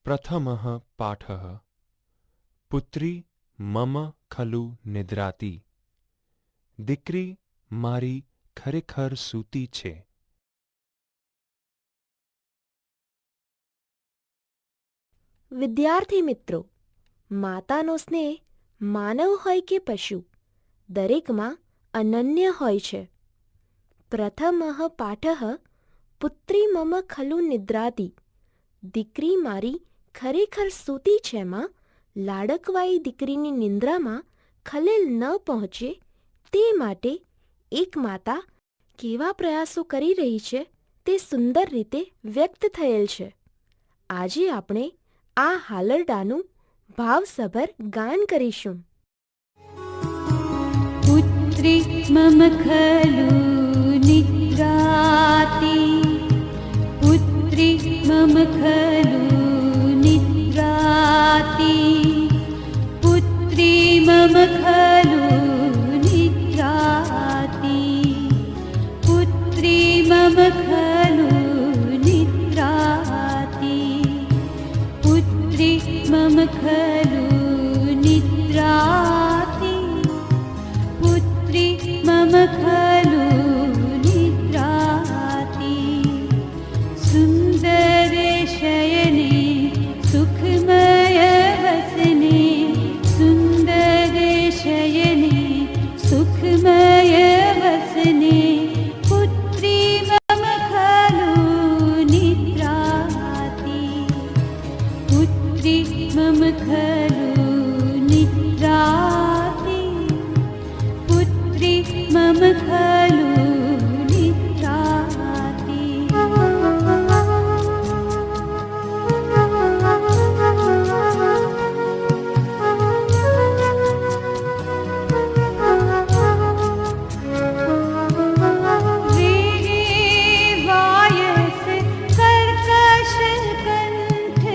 प्रथमः पाठः पुत्री मम खलु निद्राती। દીકરી મારી ખરેખર સૂતી છે. વિદ્યાર્થી મિત્રો, માતાનો સ્નેહ માનવ હોય કે પશુ, દરેકમાં અનન્ય હોય છે. પ્રથમઃ પાઠઃ પુત્રી મમ ખલુ નિદ્રાતી. દીકરી મારી ખરેખર સૂતી છે માં લાડકવાઈ દીકરીની નિંદ્રામાં ખલેલ ન પહોંચે તે માટે એક માતા કેવા પ્રયાસો કરી રહી છે તે સુંદર રીતે વ્યક્ત થયેલ છે. આજે આપણે આ હાલરડાનું ભાવસભર ગાન કરીશું. પુત્રી મમ ખલુ નિદ્રાતી, પુત્રી મમ ખલુ નિદ્રાતી, પુત્રી મમ ખલુ નિદ્રાતી, પુત્રી મમ ખલુ નિદ્રાતી, પુત્રી મમ ખલુ નિદ્રાતી, પુત્રી મમ ખલુ નિદ્રાતી. સુંદર શયને સુખમય વસને, સુંદર શયને સુખમય વસને, પુત્રી મમ ખલુ નિદ્રાતી, પુત્રી મમ ખલુ નિદ્રાતી, પુત્રી મમ ખલુ નિદ્રાતી. રે વાયસ કર્કશ કંઠ,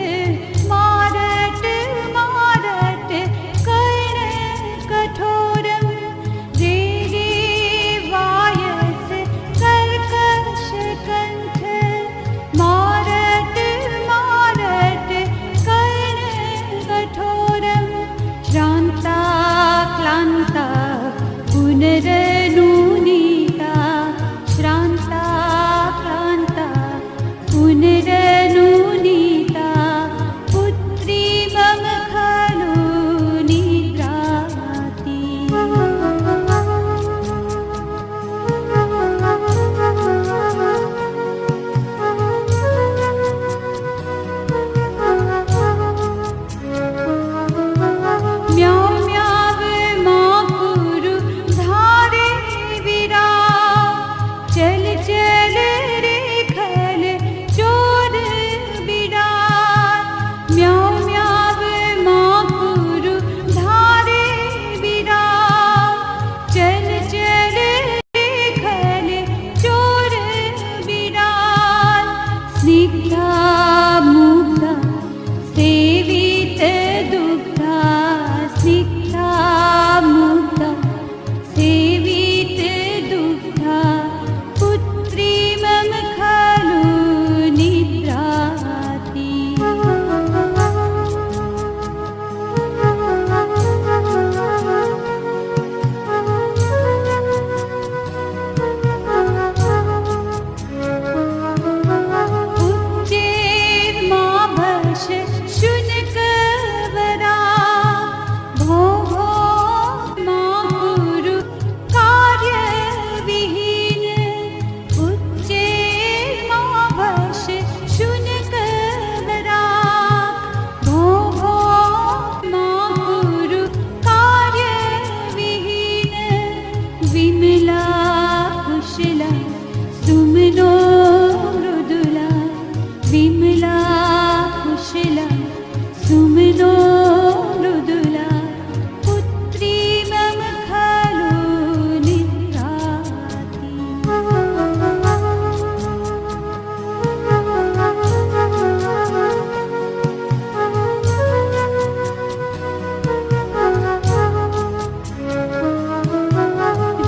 મારટ મારટ કર્ણ કઠોરમ. રે વાયસ કર્કશ કંઠ, મારટ મારટ કર્ણ કઠોરમ. શ્રાંતા ક્લાંતા પુનરનુનીતા, શ્રાંતા ક્લાંતા પુનરનુનીતા, પુત્રી મમ ખલુ નિદ્રાતી. મ્યાઉ મ્યાવ માં પુરુ ધારે વિરા, ચલ ચલ રે ખલ ચોર બિરા. મ્યાઉ મ્યાવ માં પુરુ ધારે વિરા, ચલ ચલ રે ખલ ચોર બિરા. સ્નિગ્ધા મુગ્ધા સેવિત દુગ્ધા, સ્નિગ્ધા મુગ્ધા સેવિત દુગ્ધા, પુત્રી મમ ખલુ નિદ્રાતી. ઉચ્ચેર માં ભશ શુનક વરા, ભો ભો માં પુરુ કાર્ય વિહીન. ઉચ્ચેર માં ભશ શુનક વરા, ભો ભો માં પુરુ કાર્ય વિહીન. વિમલા કુશલા સુમનો મૃદુલા, વિમલા કુશલા સુમનો મૃદુલા, પુત્રી મમ ખલુ નિદ્રાતી.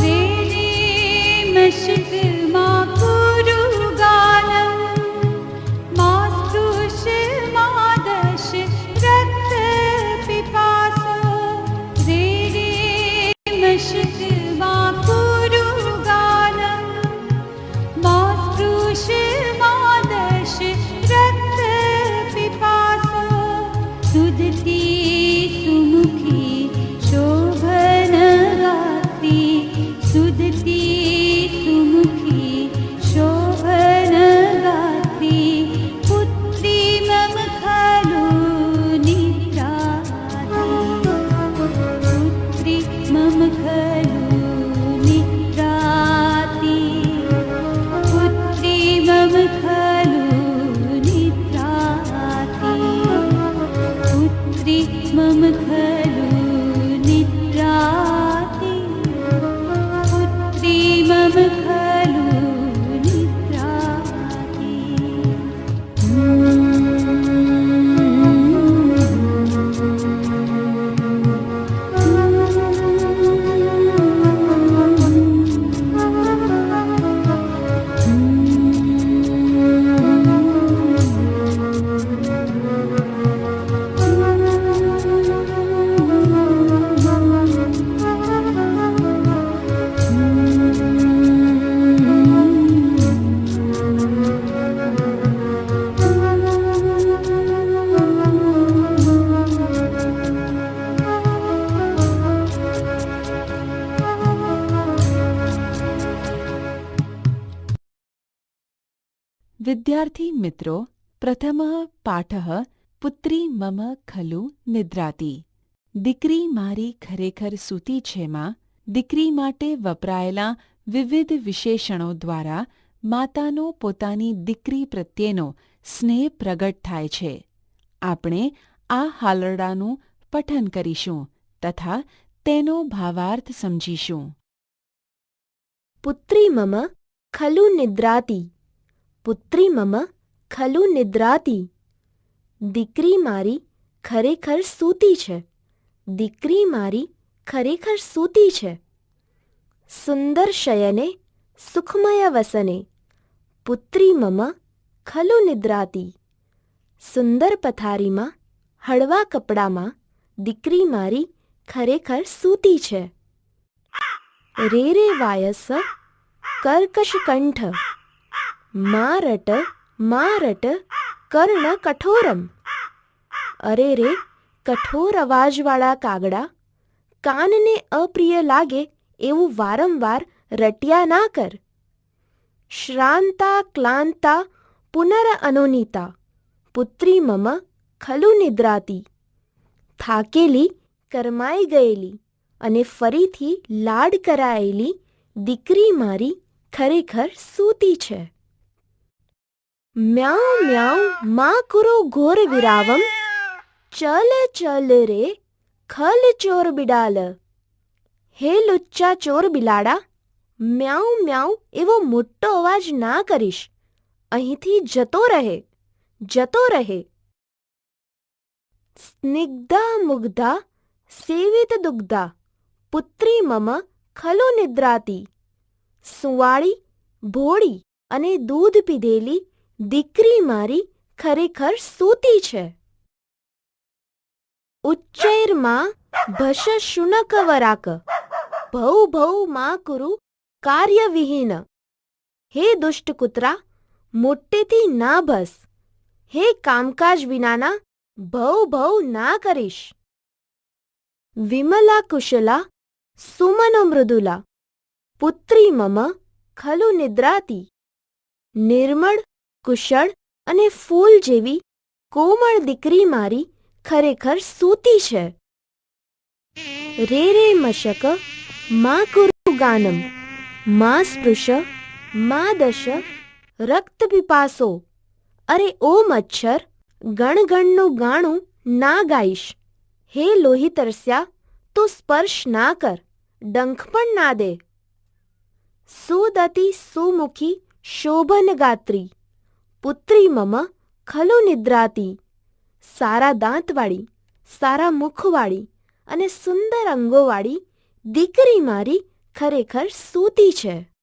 રે મશક માં પુરુ ગાનમ, માસ્તુષ માં વિદ્યાર્થી મિત્રો, પ્રથમઃ પાઠઃ પુત્રી મમ ખલુ નિદ્રાતી. દીકરી મારી ખરેખર સૂતી છેમાં દીકરી માટે વપરાયેલા વિવિધ વિશેષણો દ્વારા માતાનો પોતાની દીકરી પ્રત્યેનો સ્નેહ પ્રગટ થાય છે. આપણે આ હાલરડાનું પઠન કરીશું તથા તેનો ભાવાર્થ સમજીશું. પુત્રી મમ ખલુ નિદ્રાતી. પુત્રી મમ ખલુ નિદ્રાતી. દીકરી મારી ખરેખર સૂતી છે. દીકરી મારી ખરેખર સૂતી છે. સુંદર શયને સુખમય વસને. પુત્રી મમ ખલુ નિદ્રાતી. સુંદર પથારીમાં હળવા કપડામાં દીકરી મારી ખરેખર સૂતી છે. રે રે વાયસ કર્કશ કંઠ. મારટ મારટ કર્ણ કઠોરમ. અરે રે કઠોર અવાજવાળા કાગડા, કાનને અપ્રિય લાગે એવું વારંવાર રટ્યા ના કર. શ્રાંતા ક્લાંતા પુનર અનુનીતા. પુત્રી મમ ખલુ નિદ્રાતી. થાકેલી, કરમાઈ ગયેલી અને ફરીથી લાડ કરાયેલી દીકરી મારી ખરેખર સૂતી છે. મ્યાઉ મ્યાઉ મા કુરુ ઘોર વિરાવમ. ચલ ચલ રે ખલ ચોર બિડાલ. હે લુચ્ચા ચોર બિલાડા, મ્યાઉ મ્યાઉ એવો મોટો અવાજ ના કરીશ. અહીંથી જતો રહે, જતો રહે. સ્નિગ્ધા મુગ્ધા સેવિત દુગ્ધા. પુત્રી મમ ખલુ નિદ્રાતી. સુંવાળી, ભોળી અને દૂધ પીધેલી દીકરી મારી ખરેખર સૂતી છે. ઉચ્ચૈર્મા ભશ શુનક વરાક. ભૌ ભૌ મા કુરુ કાર્યવિહીન. હે દુષ્ટ કૂતરા, મોટેથી ના ભસ. હે કામકાજ વિનાના, ભૌ ભૌ ના કરીશ. વિમલા કુશલા સુમનો મૃદુલા. પુત્રી મમ ખલુ નિદ્રાતી. નિર્મળ, કુશળ અને ફૂલ જેવી કોમળ દીકરી મારી ખરેખર સૂતી છે. રે રે મશક મા કુરુ ગાનમ. મા સ્પૃશ મા દશ રક્ત પીપાસો. અરે ઓ મચ્છર, ગણગણનું ગાણું ના ગાઈશ. હે લોહી તરસ્યા, તું સ્પર્શ ના કર, ડંખ પણ ના દે. સુદતી સુમુખી શોભન ગાત્રી. પુત્રી મમ ખલુ નિદ્રાતી. સારા દાંતવાળી, સારા મુખવાળી અને સુંદર અંગોવાળી દીકરી મારી ખરેખર સૂતી છે.